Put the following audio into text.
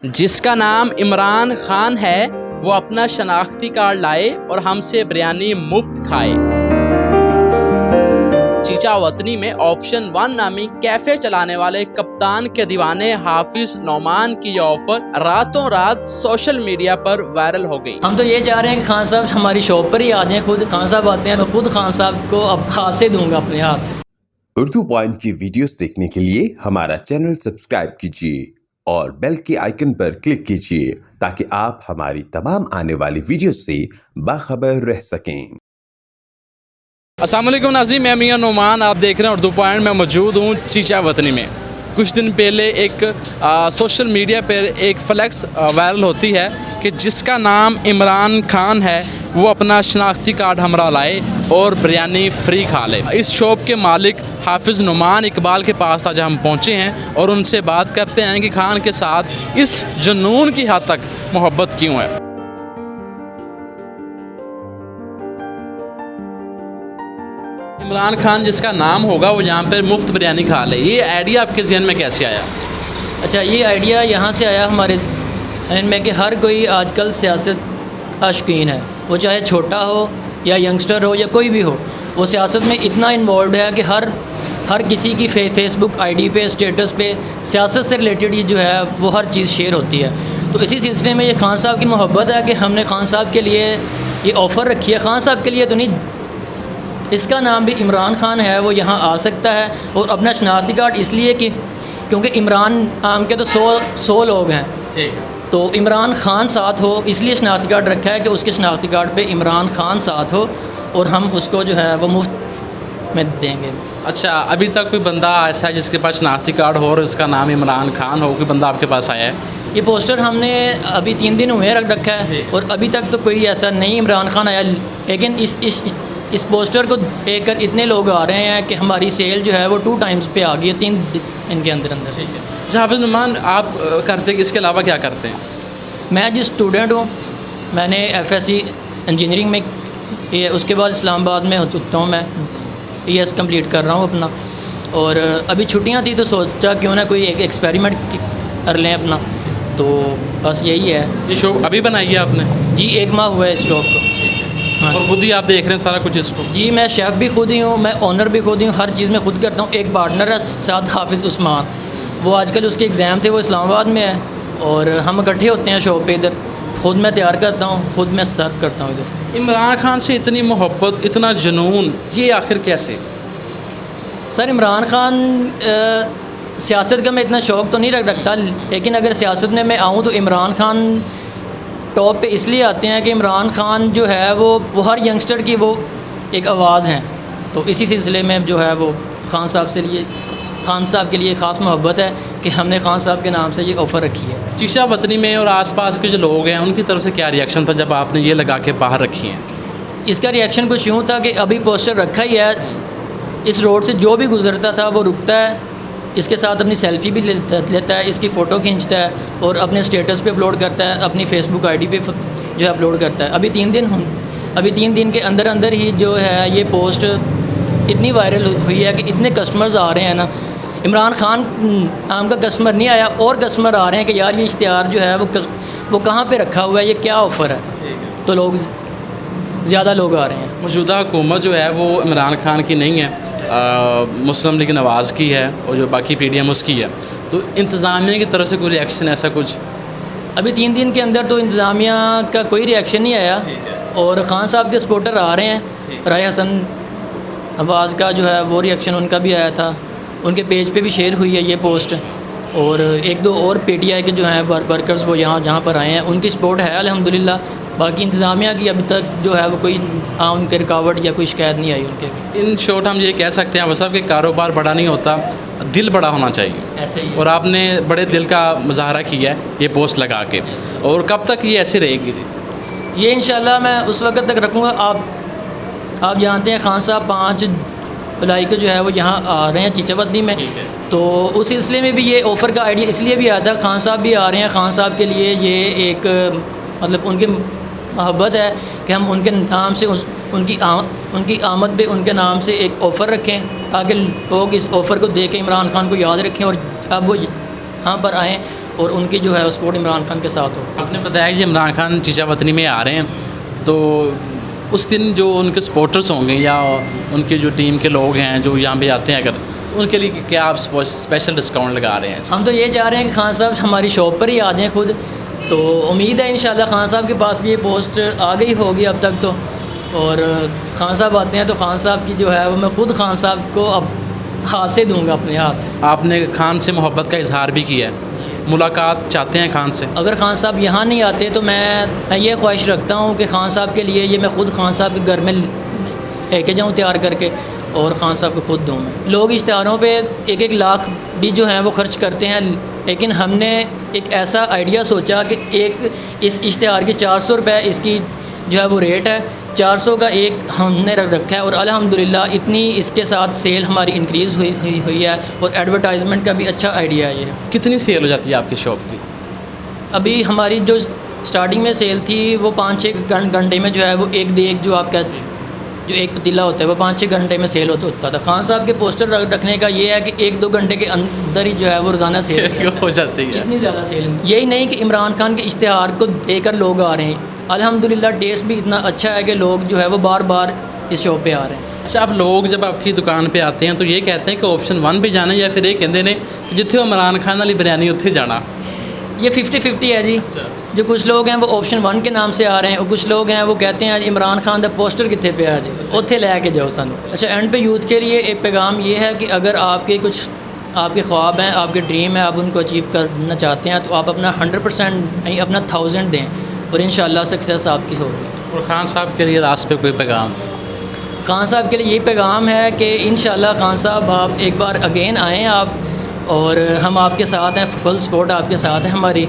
जिसका नाम इमरान खान है वो अपना शनाख्ती कार्ड लाए और हमसे बिरयानी मुफ्त खाए। चीचा वतनी में ऑप्शन 1 नामी कैफे चलाने वाले कप्तान के दीवाने हाफिज नौमान की ये ऑफर रातों रात सोशल मीडिया पर वायरल हो गई। हम तो ये चाह रहे हैं कि खान साहब हमारी शॉप पर ही आ जाएं। खुद खान साहब आते हैं तो खुद खान साहब को अब हाथ से दूंगा, अपने हाथ से। उर्दू पॉइंट की वीडियोस देखने के लिए हमारा चैनल सब्सक्राइब कीजिए और बेल के आइकन पर क्लिक कीजिए ताकि आप हमारी तमाम आने वाली वीडियो से बाखबर रह सकें। अस्सलाम वालेकुम नाज़रीन, मैं मियां नौमान, आप देख रहे हैं उर्दू पॉइंट में मौजूद हूँ चीचा वतनी में। कुछ दिन पहले एक सोशल मीडिया पर एक फ्लैक्स वायरल होती है कि जिसका नाम इमरान खान है वो अपना शनाख्ती कार्ड हमरा लाए और बिरयानी फ्री खा ले। इस शॉप के मालिक हाफिज़ नौमान इकबाल के पास आज हम पहुँचे हैं और उनसे बात करते हैं कि खान के साथ इस जुनून की हद तक मोहब्बत क्यों है। इमरान खान जिसका नाम होगा वो यहाँ पर मुफ्त बिरयानी खा ले, ये आइडिया आपके जहन में कैसे आया? अच्छा, ये आइडिया यहाँ से आया हमारे जहन में कि हर कोई आजकल सियासत का शौकीन है, वो चाहे छोटा हो या यंगस्टर हो या कोई भी हो, वो सियासत में इतना इन्वॉल्व है कि हर किसी की फेसबुक आईडी पे, स्टेटस पे सियासत से रिलेटेड ये जो है वो हर चीज़ शेयर होती है। तो इसी सिलसिले में ये खान साहब की मोहब्बत है कि हमने खान साहब के लिए ये ऑफ़र रखी है। खान साहब के लिए तो नहीं, इसका नाम भी इमरान खान है, वो यहाँ आ सकता है और अपना शनाख्ती कार्ड इसलिए कि क्योंकि इमरान नाम के तो 100 लोग हैं, ठीक है, तो इमरान खान साथ हो इसलिए शनाख्ती कार्ड रखा है कि उसके शनाख्ती कार्ड पे इमरान खान साथ हो और हम उसको जो है वो मुफ्त में देंगे। अच्छा, अभी तक कोई बंदा ऐसा है जिसके पास शनाख्ती कार्ड हो और उसका नाम इमरान खान हो, कोई बंदा आपके पास आया है? ये पोस्टर हमने अभी 3 दिन हुए रख रखा है और अभी तक तो कोई ऐसा नहीं इमरान खान आया, लेकिन इस पोस्टर को देखकर इतने लोग आ रहे हैं कि हमारी सेल जो है वो 2 टाइम्स पे आ गई है 3 दिन के अंदर अंदर। ठीक है। अच्छा हाफिज़ नौमान, आप करते हैं, इसके अलावा क्या करते हैं? मैं जिस स्टूडेंट हूँ, मैंने FSC इंजीनियरिंग में ये, उसके बाद इस्लामाबाद में होता हूँ, मैं PS कंप्लीट कर रहा हूँ अपना, और अभी छुट्टियाँ थी तो सोचा क्यों ना कोई एक एक्सपेरिमेंट कर लें अपना, तो बस यही है। ये शॉप अभी बनाई है आपने? जी, 1 माह हुआ है इस शॉप को। हाँ। और खुद ही आप देख रहे हैं सारा कुछ इसको? जी, मैं शेफ़ भी खुद ही हूँ, मैं ओनर भी खुद ही हूँ, हर चीज़ में खुद करता हूँ। एक पार्टनर है साथ, हाफिज़ उस्मान, वो आजकल उसके एग्ज़ाम थे, वो इस्लामाबाद में है और हम इकट्ठे होते हैं शॉप पे इधर। खुद मैं तैयार करता हूँ, खुद मैं सर्व करता हूँ इधर। इमरान खान से इतनी मोहब्बत, इतना जुनून, ये आखिर कैसे? सर, इमरान खान सियासत का मैं इतना शौक़ तो नहीं रखता, लेकिन अगर सियासत में मैं आऊँ तो इमरान खान टॉप पे इसलिए आते हैं कि इमरान खान जो है वो हर यंगस्टर की वो एक आवाज़ हैं। तो इसी सिलसिले में जो है वो खान साहब के लिए ख़ास मोहब्बत है कि हमने खान साहब के नाम से ये ऑफ़र रखी है। चीचा वतनी में और आसपास के जो लोग हैं उनकी तरफ से क्या रिएक्शन था जब आपने ये लगा के बाहर रखी हैं? इसका रिएक्शन कुछ यूँ था कि अभी पोस्टर रखा ही है, इस रोड से जो भी गुज़रता था वो रुकता है, इसके साथ अपनी सेल्फ़ी भी लेता है, इसकी फ़ोटो खींचता है और अपने स्टेटस पे अपलोड करता है, अपनी फ़ेसबुक आईडी पे जो है अपलोड करता है। अभी 3 दिन के अंदर अंदर ही जो है ये पोस्ट इतनी वायरल हुई है कि इतने कस्टमर्स आ रहे हैं ना। इमरान खान नाम का कस्टमर नहीं आया और कस्टमर आ रहे हैं कि यार ये इश्तिहार जो है वो कहाँ पर रखा हुआ है, ये क्या ऑफ़र है, तो लोग ज़्यादा लोग आ रहे हैं। मौजूदा हुकूमत जो है वो इमरान खान की नहीं है, मुस्लिम लीग नवाज़ की है और जो बाकी PDM उसकी है, तो इंतज़ामिया की तरफ से कोई रिएक्शन ऐसा कुछ? अभी 3 दिन के अंदर तो इंतज़ामिया का कोई रिएक्शन नहीं आया और ख़ान साहब के सपोर्टर आ रहे हैं। राय हसन आवाज़ का जो है वो रिएक्शन उनका भी आया था, उनके पेज पे भी शेयर हुई है ये पोस्ट, और 1-2 और PTI के जो हैं वर्कर्स वो जहाँ पर आए हैं, उनकी सपोर्ट है अल्हम्दुलिल्लाह। बाकी इंतज़ामिया की अभी तक जो है वो कोई उनके रुकावट या कोई शिकायत नहीं आई उनके भी। इन शॉर्ट हम ये कह सकते हैं वह कि कारोबार बड़ा नहीं होता, दिल बड़ा होना चाहिए, ऐसे ही। और आपने बड़े दिल का मुजाहरा किया है ये पोस्ट लगा के, और कब तक ये ऐसे रहेगी? ये इंशाल्लाह मैं उस वक्त तक रखूँगा। आप जानते हैं खान साहब 5 जुलाई को जो है वो यहाँ आ रहे हैं चीचा वतनी में, तो उस सिलसिले में भी ये ऑफ़र का आइडिया इसलिए भी आया था। खान साहब भी आ रहे हैं, खान साहब के लिए ये एक मतलब उनकी मोहब्बत है कि हम उनके नाम से उनकी आमद पे उनके नाम से एक ऑफ़र रखें ताकि लोग इस ऑफ़र को देख के इमरान खान को याद रखें और अब वो यहाँ पर आएँ और उनकी जो है सपोर्ट इमरान खान के साथ हो। आपने बताया कि इमरान खान चीचा वतनी में आ रहे हैं, तो उस दिन जो उनके सपोर्टर्स होंगे या उनकी जो टीम के लोग हैं जो यहाँ पे आते हैं अगर, तो उनके लिए क्या आप स्पेशल डिस्काउंट लगा रहे हैं? हम तो ये चाह रहे हैं कि खान साहब हमारी शॉप पर ही आ जाएँ खुद, तो उम्मीद है इंशाल्लाह खान साहब के पास भी ये पोस्ट आ गई होगी अब तक तो, और खान साहब आते हैं तो खान साहब की जो है वो मैं खुद खान साहब को अब हाथ से दूंगा, अपने हाथ से। आपने खान से मोहब्बत का इजहार भी किया है, मुलाकात चाहते हैं खान से? अगर खान साहब यहाँ नहीं आते तो मैं ये ख्वाहिश रखता हूँ कि खान साहब के लिए ये मैं खुद खान साहब के घर में लेके जाऊँ तैयार करके और ख़ान साहब को खुद दूँ मैं। लोग इश्तिहारों पे 1-1 लाख भी जो है वो ख़र्च करते हैं, लेकिन हमने एक ऐसा आइडिया सोचा कि एक इस इश्तिहार की 400 रुपये इसकी जो है वो रेट है, 400 का एक हमने रखा है और अल्हम्दुलिल्लाह इतनी इसके साथ सेल हमारी इंक्रीज़ हुई है और एडवर्टाइजमेंट का भी अच्छा आइडिया है ये। कितनी सेल हो जाती है आपकी शॉप की? अभी हमारी जो स्टार्टिंग में सेल थी वो 5-6 घंटे में जो है वो एक देख जो आप कहते हैं जो एक पतीला होता है वो 5-6 घंटे में सेल होता था। खान साहब के पोस्टर रखने का ये है कि 1-2 घंटे के अंदर ही जो है वो रोज़ाना सेल हो जाती है। इतनी ज़्यादा सेल। यही नहीं कि इमरान खान के इश्तिहार को देकर लोग आ रहे हैं, अल्हम्दुलिल्लाह टेस्ट भी इतना अच्छा है कि लोग जो है वो बार बार इस शॉप पे आ रहे हैं। अच्छा, अब लोग जब आपकी दुकान पे आते हैं तो ये कहते हैं कि ऑप्शन 1 पे जाना या फिर ये कहते हैं कि जिथे इमरान खान वाली बिरयानी उत्थे जाना? ये 50-50 है जी। जो कुछ लोग हैं वो ऑप्शन 1 के नाम से आ रहे हैं और कुछ लोग हैं वो कहते हैं इमरान खान का पोस्टर कितने पे आ जी उत्थे लैके जाओ सानू। अच्छा, एंड पे यूथ के लिए एक पैगाम ये है कि अगर आपके कुछ आपके ख्वाब हैं, आपके ड्रीम है, आप उनको अचीव करना चाहते हैं तो आप अपना 100% नहीं अपना 1000 दें और इंशाल्लाह सक्सेस आपकी होगी। और खान साहब के लिए लास्ट पे कोई पैगाम? खान साहब के लिए यही पैगाम है कि इंशाल्लाह खान साहब आप एक बार अगेन आएँ आप, और हम आपके साथ हैं, फुल सपोर्ट आपके साथ है हमारी।